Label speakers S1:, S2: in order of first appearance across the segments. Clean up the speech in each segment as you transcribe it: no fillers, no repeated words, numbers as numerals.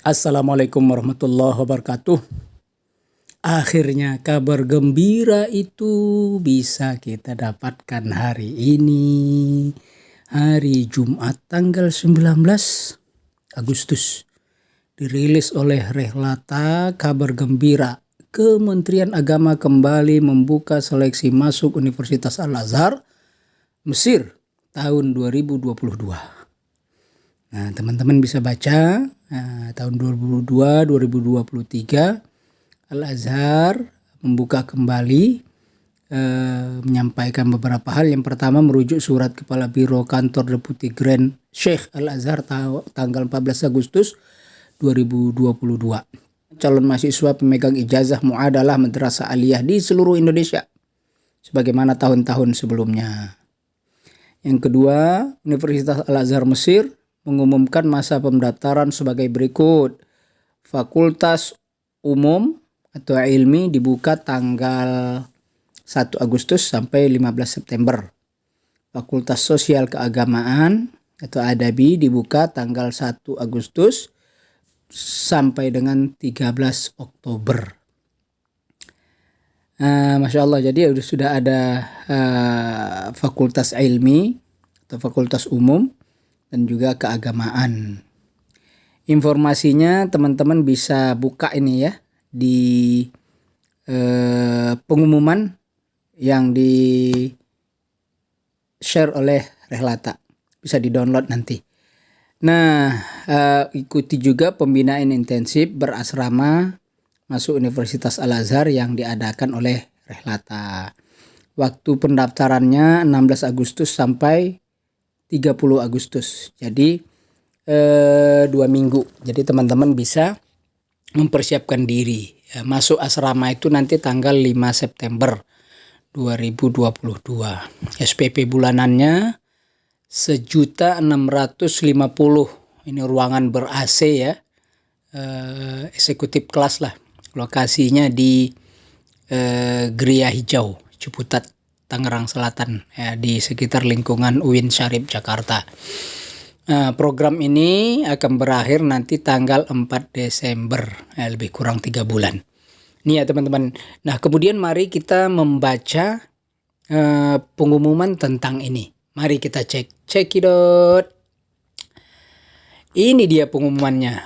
S1: Assalamualaikum warahmatullahi wabarakatuh. Akhirnya kabar gembira itu bisa kita dapatkan hari ini. Hari Jumat tanggal 19 Agustus. Dirilis oleh Rehlata kabar gembira. Kementerian Agama kembali membuka seleksi masuk Universitas Al-Azhar Mesir tahun 2022. Nah, teman-teman bisa baca tahun 2022-2023 Al-Azhar membuka kembali menyampaikan beberapa hal. Yang pertama merujuk surat Kepala Biro Kantor Deputi Grand Sheikh Al-Azhar tanggal 14 Agustus 2022. Calon mahasiswa pemegang ijazah muadalah madrasah aliyah di seluruh Indonesia sebagaimana tahun-tahun sebelumnya. Yang kedua, Universitas Al-Azhar Mesir mengumumkan masa pendaftaran sebagai berikut. Fakultas Umum atau Ilmi dibuka tanggal 1 Agustus sampai 15 September. Fakultas Sosial Keagamaan atau Adabi dibuka tanggal 1 Agustus sampai dengan 13 Oktober. Masya Allah, jadi sudah ada Fakultas Ilmi atau Fakultas Umum dan juga keagamaan. Informasinya teman-teman bisa buka ini ya di pengumuman yang di share oleh Rehlata. Bisa di-download nanti. Nah, ikuti juga pembinaan intensif berasrama masuk Universitas Al-Azhar yang diadakan oleh Rehlata. Waktu pendaftarannya 16 Agustus sampai 30 Agustus. Jadi 2 minggu. Jadi teman-teman bisa mempersiapkan diri. Masuk asrama itu nanti tanggal 5 September 2022. SPP bulanannya 1.650. Ini ruangan ber-AC ya. Eksekutif kelas lah. Lokasinya di Gria Hijau, Ciputat, Tangerang Selatan ya, di sekitar lingkungan UIN Syarif Jakarta. Program ini akan berakhir nanti tanggal 4 Desember, lebih kurang 3 bulan. Ini ya teman-teman. Nah, kemudian mari kita membaca pengumuman tentang ini. Mari kita cekidot. Ini dia pengumumannya.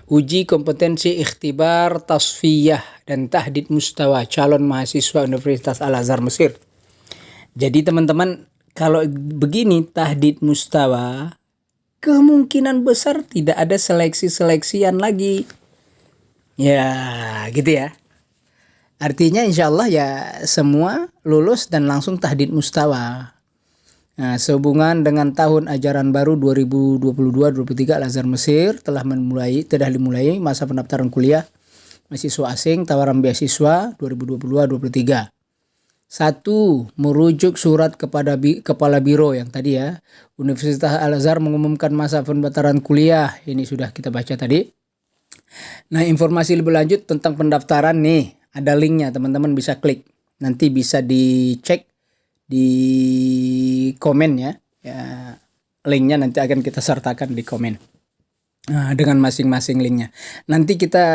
S1: Uji kompetensi ikhtibar tasfiyah dan tahdid mustawa calon mahasiswa Universitas Al-Azhar Mesir. Jadi teman-teman, kalau begini tahdid mustawa, kemungkinan besar tidak ada seleksi-seleksian lagi. Ya, gitu ya. Artinya insya Allah ya semua lulus dan langsung tahdid mustawa. Nah, sehubungan dengan tahun ajaran baru 2022-2023 Al-Azhar Mesir telah dimulai masa pendaftaran kuliah mahasiswa asing tawaran beasiswa 2022-2023. 1. Merujuk surat kepada Kepala Biro yang tadi ya. Universitas Al-Azhar mengumumkan masa pendaftaran kuliah. Ini sudah kita baca tadi. Nah, informasi lebih lanjut tentang pendaftaran nih. Ada linknya, teman-teman bisa klik. Nanti bisa dicek di komen ya. Linknya nanti akan kita sertakan di komen. Dengan masing-masing linknya. Nanti kita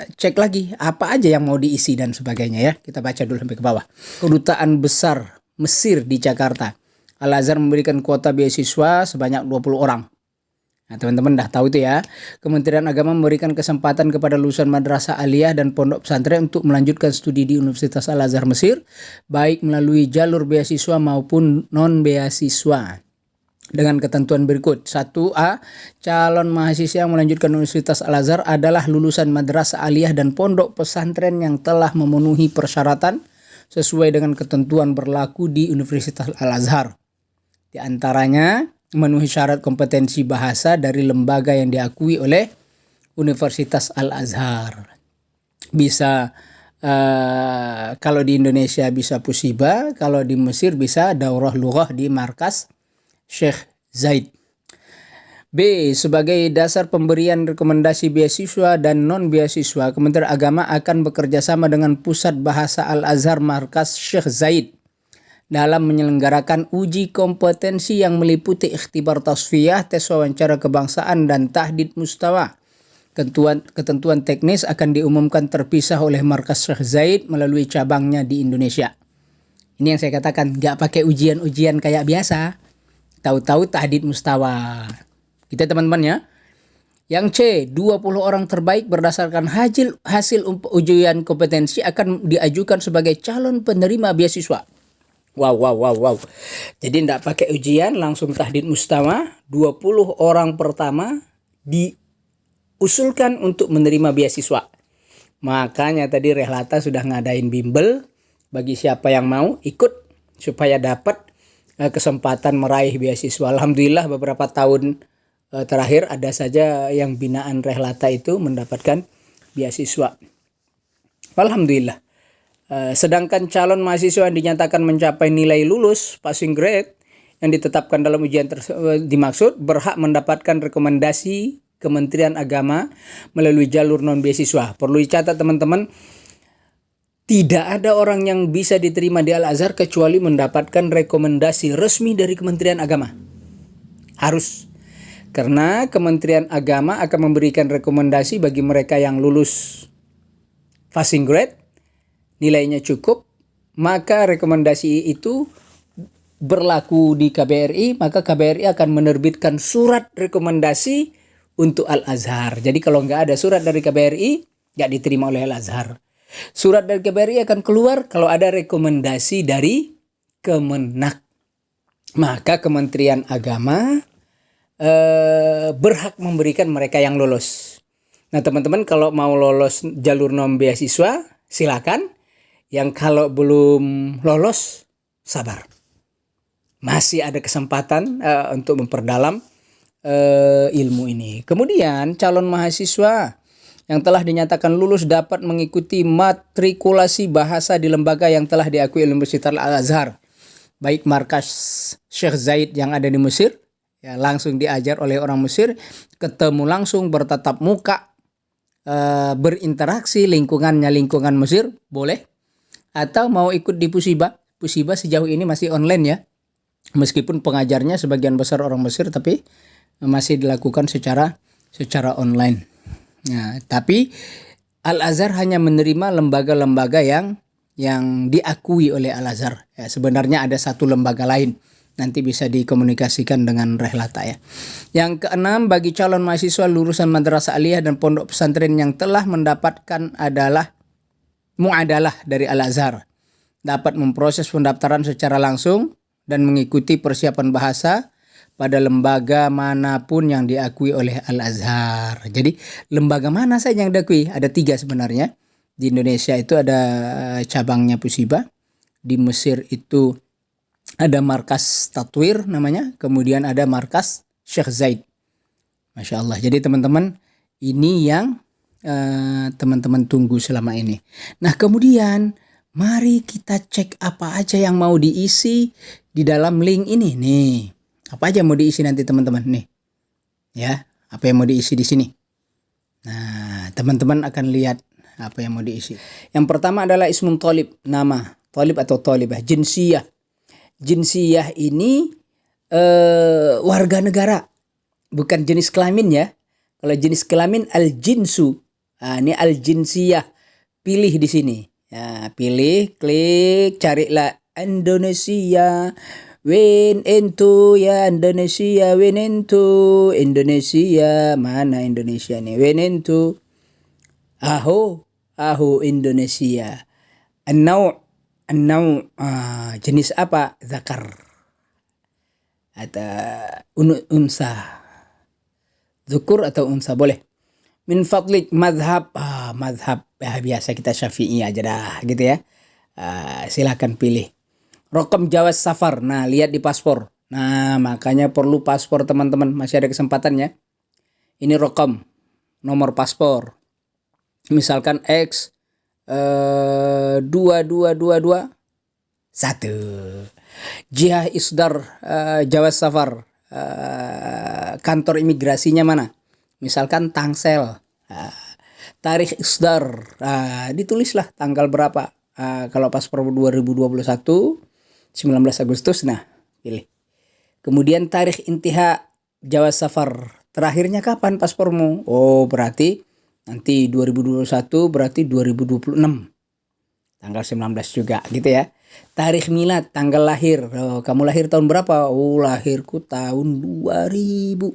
S1: cek lagi apa aja yang mau diisi dan sebagainya ya. Kita baca dulu sampai ke bawah. Kedutaan Besar Mesir di Jakarta. Al-Azhar memberikan kuota beasiswa sebanyak 20 orang. Nah, teman-teman dah tahu itu ya. Kementerian Agama memberikan kesempatan kepada lulusan madrasah aliyah dan pondok pesantren untuk melanjutkan studi di Universitas Al-Azhar Mesir, baik melalui jalur beasiswa maupun non-beasiswa. Dengan ketentuan berikut. 1A, calon mahasiswa yang melanjutkan Universitas Al-Azhar adalah lulusan madrasah aliyah dan pondok pesantren yang telah memenuhi persyaratan sesuai dengan ketentuan berlaku di Universitas Al-Azhar. Di antaranya, memenuhi syarat kompetensi bahasa dari lembaga yang diakui oleh Universitas Al-Azhar. Bisa, kalau di Indonesia bisa Pusiba, kalau di Mesir bisa Daurah Lughah di markas Syekh Zaid. B. Sebagai dasar pemberian rekomendasi beasiswa dan non-beasiswa, Kementerian Agama akan bekerja sama dengan Pusat Bahasa Al-Azhar Markas Syekh Zaid dalam menyelenggarakan uji kompetensi yang meliputi ikhtibar tasfiyah, tes wawancara kebangsaan, dan tahdid mustawa Ketentuan teknis akan diumumkan terpisah oleh markas Syekh Zaid melalui cabangnya di Indonesia. Ini yang saya katakan, nggak pakai ujian-ujian kayak biasa. Tahu-tahu tahdid mustawa. Kita teman-teman ya. Yang C, 20 orang terbaik berdasarkan hasil ujian kompetensi akan diajukan sebagai calon penerima beasiswa. Wow. Jadi tidak pakai ujian, langsung tahdid mustawa. 20 orang pertama diusulkan untuk menerima beasiswa. Makanya tadi Rehlata sudah ngadain bimbel bagi siapa yang mau ikut supaya dapat kesempatan meraih beasiswa. Alhamdulillah beberapa tahun terakhir ada saja yang binaan Rehlata itu mendapatkan beasiswa. Alhamdulillah. Sedangkan calon mahasiswa yang dinyatakan mencapai nilai lulus passing grade yang ditetapkan dalam ujian dimaksud berhak mendapatkan rekomendasi Kementerian Agama melalui jalur non beasiswa. Perlu dicatat teman-teman, tidak ada orang yang bisa diterima di Al-Azhar kecuali mendapatkan rekomendasi resmi dari Kementerian Agama. Harus. Karena Kementerian Agama akan memberikan rekomendasi bagi mereka yang lulus passing grade, nilainya cukup, maka rekomendasi itu berlaku di KBRI, maka KBRI akan menerbitkan surat rekomendasi untuk Al-Azhar. Jadi kalau nggak ada surat dari KBRI, nggak diterima oleh Al-Azhar. Surat dari KBRI akan keluar kalau ada rekomendasi dari Kemenak. Maka Kementerian Agama berhak memberikan mereka yang lolos. Nah teman-teman, kalau mau lolos jalur non beasiswa silakan. Yang kalau belum lolos, sabar. Masih ada kesempatan untuk memperdalam ilmu ini. Kemudian calon mahasiswa yang telah dinyatakan lulus dapat mengikuti matrikulasi bahasa di lembaga yang telah diakui Universitas Al-Azhar. Baik markas Syekh Zaid yang ada di Mesir, ya, langsung diajar oleh orang Mesir, ketemu langsung, bertatap muka, berinteraksi, lingkungannya lingkungan Mesir, boleh. Atau mau ikut di Pusibah. Pusibah sejauh ini masih online ya. Meskipun pengajarnya sebagian besar orang Mesir, tapi masih dilakukan secara online. Nah, tapi Al-Azhar hanya menerima lembaga-lembaga yang diakui oleh Al-Azhar. Ya, sebenarnya ada satu lembaga lain. Nanti bisa dikomunikasikan dengan Rehlata ya. Yang keenam, bagi calon mahasiswa lulusan madrasah aliyah dan pondok pesantren yang telah mendapatkan muadalah dari Al-Azhar, dapat memproses pendaftaran secara langsung dan mengikuti persiapan bahasa pada lembaga manapun yang diakui oleh Al-Azhar. Jadi lembaga mana saja yang diakui? Ada 3 sebenarnya. Di Indonesia itu ada cabangnya Pusibah. Di Mesir itu ada markas Tatwir namanya. Kemudian ada markas Syekh Zaid. Masya Allah. Jadi teman-teman, ini yang teman-teman tunggu selama ini. Nah kemudian mari kita cek apa aja yang mau diisi di dalam link ini nih. Apa aja yang mau diisi nanti teman-teman nih. Ya, apa yang mau diisi di sini. Nah, teman-teman akan lihat apa yang mau diisi. Yang pertama adalah ismun thalib, nama thalib atau thalibah, jinsiyah. Jinsiyah ini warga negara, bukan jenis kelamin ya. Kalau jenis kelamin al-jinsu. Nah, ini al-jinsiyah. Pilih di sini. Ya, pilih, klik, carilah Indonesia. Win into ya Indonesia, win into Indonesia. Mana Indonesia nih? Win into aho Indonesia. An-naw' jenis apa? Zakar atau unsa. Zukur atau unsa boleh. Min fadlik madhab, madhab ya, biasa kita Syafi'i aja dah gitu ya. Silakan pilih. Rokam Jawaz Safar. Nah, lihat di paspor. Nah, makanya perlu paspor teman-teman, masih ada kesempatannya. Ini rokam, nomor paspor. Misalkan X 2222 1. Jihah Isdar Jawaz Safar. Kantor imigrasinya mana? Misalkan Tangsel. Tarikh Isdar. Ditulislah tanggal berapa. Kalau paspor 2021 19 Agustus, nah pilih. Kemudian tarikh intiha Jawaz Safar. Terakhirnya kapan paspormu? Oh, berarti Nanti 2021 berarti 2026. Tanggal 19 juga gitu ya. Tarikh milad, tanggal lahir. Oh, kamu lahir tahun berapa? Oh, lahirku tahun 2000.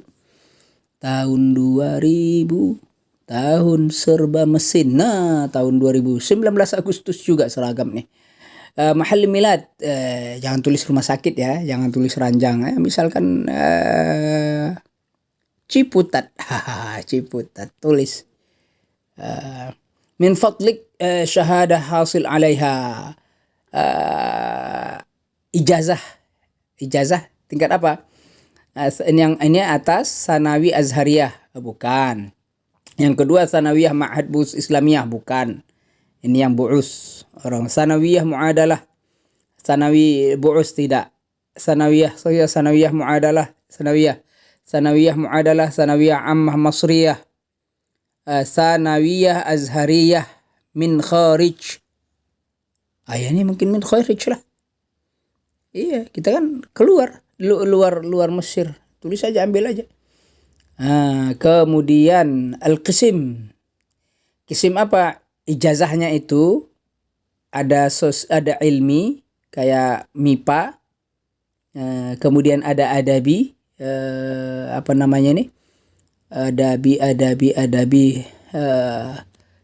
S1: Tahun 2000. Tahun serba mesin. Nah, tahun 2019 Agustus juga seragam nih. Mahal milad, jangan tulis rumah sakit ya, jangan tulis ranjang. Misalkan Ciputat. Ciputat, tulis. Min fadlik syahadah hasil alaiha. Ijazah tingkat apa? Ini atas Sanawi Azhariyah, bukan. Yang kedua Sanawiyah Ma'had Bu'us Islamiyah, bukan. Ini yang bu'us. Orang Sanawiyah Mu'adalah. Sanawi bu'us tidak. Sanawiyah Mu'adalah. Sanawiyah Mu'adalah. Sanawiyah Ammah Masriyah. Sanawiyah Azhariyah min kharij. Ayahnya mungkin min kharij lah. Iya, kita kan keluar luar Mesir. Tulis aja, ambil aja. Kemudian al-qisim. Qisim apa? Ijazahnya itu ada ilmi kayak MIPA. Kemudian ada adabi, apa namanya nih? Adabi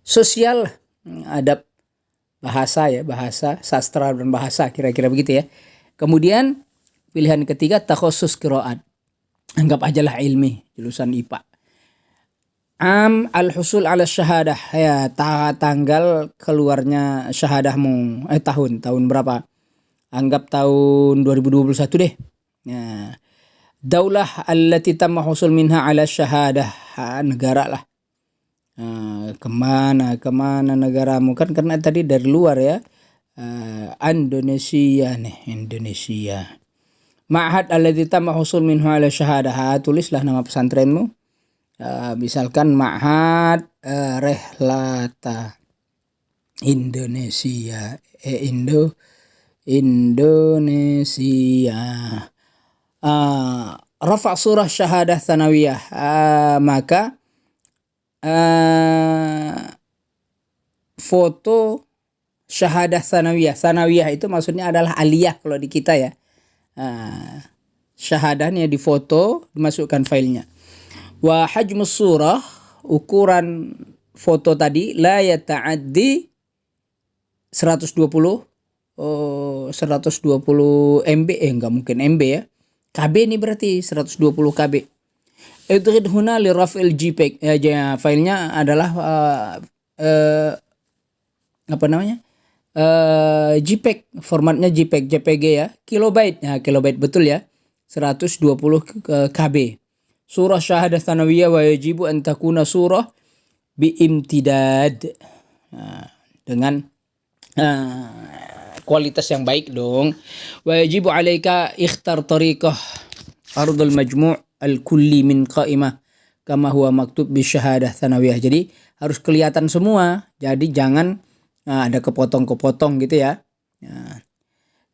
S1: sosial, adab, bahasa ya, bahasa, sastra dan bahasa, kira-kira begitu ya. Kemudian pilihan ketiga takhusus qiraat. Anggap aja lah ilmi, jurusan IPA. Al-husul ala syahadah, ya, tanggal keluarnya syahadahmu, tahun berapa? Anggap tahun 2021 deh. Ya. Daulah allati tamma husul minha ala syahadah, negara lah. Kemana negaramu, kan karena tadi dari luar ya. Indonesia nih, Indonesia. Ma'had alladzi tamma husul minhu ala syahadah, tulislah nama pesantrenmu. Misalkan Ma'had Rehlata Indonesia, Indonesia. Rafa surah syahadah tsanawiyah, maka foto syahadah tsanawiyah. Tsanawiyah itu maksudnya adalah aliyah kalau di kita ya. Syahadahnya difoto, dimasukkan filenya. Wa hajmus surah, ukuran foto tadi la yata'addi 120 MB, enggak mungkin MB ya. KB ini berarti 120 KB. Idghid huna li raf'il JPEG. Ya, filenya adalah apa namanya? JPEG, formatnya JPG ya. Kilobyte. Nah, kilobyte betul ya. 120 KB. Surah syahadah tsanawiyah wa yajibu an takuna surah biimtidad. Dengan kualitas yang baik dong. Wa yajibu alaika ikhtar tariqah ardul majmu' al-kulli min qa'imah kama huwa maktub bi syahadah tsanawiyah. Jadi harus kelihatan semua. Jadi jangan ada kepotong-kepotong gitu ya.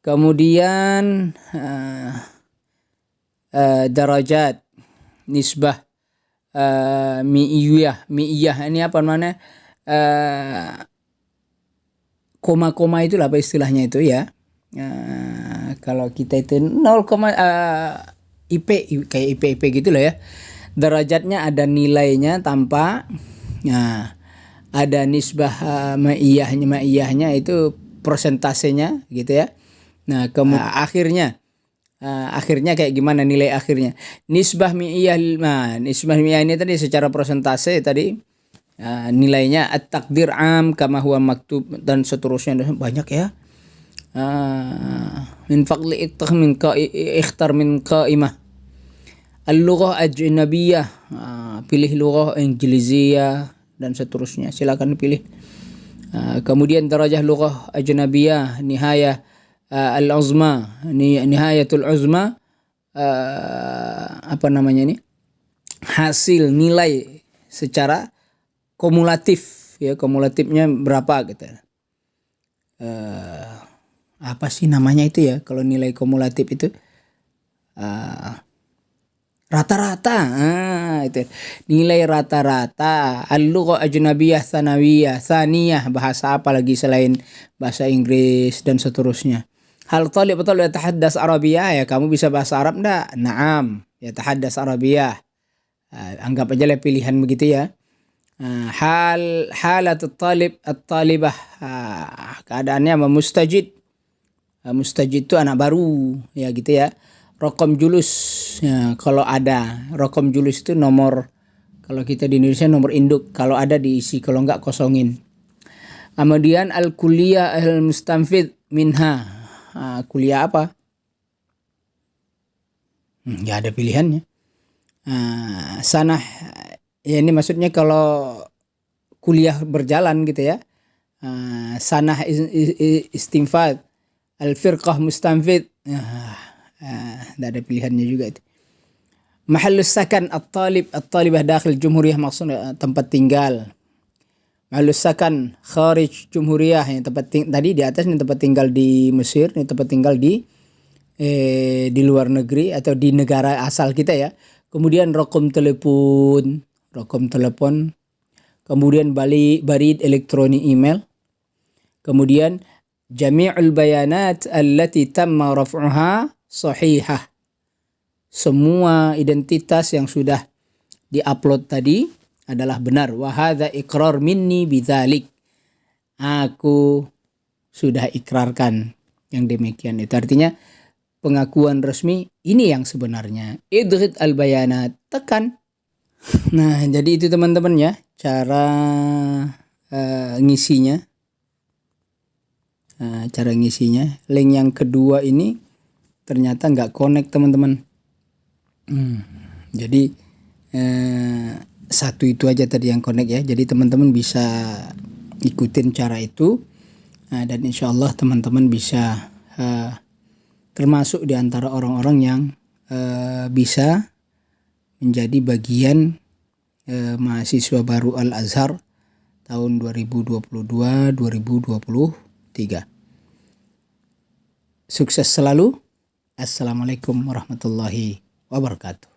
S1: Kemudian darajat, nisbah, mi'iyah ini apa namanya? Koma-koma itu apa istilahnya itu ya. Kalau kita itu 0, IP kayak IP gitu lah ya. Derajatnya ada nilainya tanpa. Nah, ada nisbah ma'iyahnya itu persentasenya gitu ya. Nah, kemudian akhirnya kayak gimana nilai akhirnya? Nisbah mi'iyah, nisbah mi'iyah ini tadi secara persentase tadi nilainya at-taqdir am kama huwa maktub dan seterusnya, banyak ya. Min fadli ikhtar min qa'imah. Al-lughah ajnabiyyah, pilih lughah Inggrisiyah dan seterusnya, silakan pilih. Kemudian darajah lughah ajnabiyyah, nihayah al-uzma, nihayatul uzma, apa namanya ini? Hasil nilai secara kumulatif ya, kumulatifnya berapa gitu. Apa sih namanya itu ya kalau nilai kumulatif itu? rata-rata. Itu nilai rata-rata. Al-lugha ajnabiyah, tsanawiyah, tsaniyah, bahasa apa lagi selain bahasa Inggris dan seterusnya. Hal talib yatahaddas Arabiyah, ya kamu bisa bahasa Arab enggak? Naam, yatahaddas Arabiyah. Anggap aja lah pilihan begitu ya. Halat talib at-talibah, keadaannya mustajid. Mustajid itu anak baru ya gitu ya. Rokom julus ya, kalau ada rokom julus itu nomor, kalau kita di Indonesia nomor induk, kalau ada diisi, kalau enggak kosongin. Kemudian al-kulliyah al-mustanfid minha, kuliah apa? Nggak ada pilihannya. Sanah, ya ini maksudnya kalau kuliah berjalan gitu ya. Sanah istinfad, al-firqah mustanfid, nggak ada pilihannya juga itu. Mahallus sakan at-talibah dakhil jumhuriyah, maksudnya tempat tinggal. Mahallus sakan kharij jumhuriyah, yang tadi di atas ini tempat tinggal di Mesir, ini tempat tinggal di luar negeri atau di negara asal kita ya. Kemudian rokom telepon, kemudian barid elektronik email, kemudian jami'ul bayanat allati tamma raf'uha sahihah, semua identitas yang sudah diupload tadi adalah benar. Wa hadza iqrar minni bidzalik, aku sudah ikrarkan yang demikian. Itu artinya pengakuan resmi ini yang sebenarnya. Idghid al-bayanat, tekan. Nah, jadi itu teman-teman ya cara ngisinya. Cara ngisinya. Link yang kedua ini ternyata nggak connect teman-teman. Jadi satu itu aja tadi yang connect ya. Jadi teman-teman bisa ikutin cara itu, dan insya Allah teman-teman bisa termasuk di antara orang-orang yang bisa menjadi bagian mahasiswa baru Al-Azhar tahun 2022-2023. Sukses selalu. Assalamualaikum warahmatullahi wabarakatuh.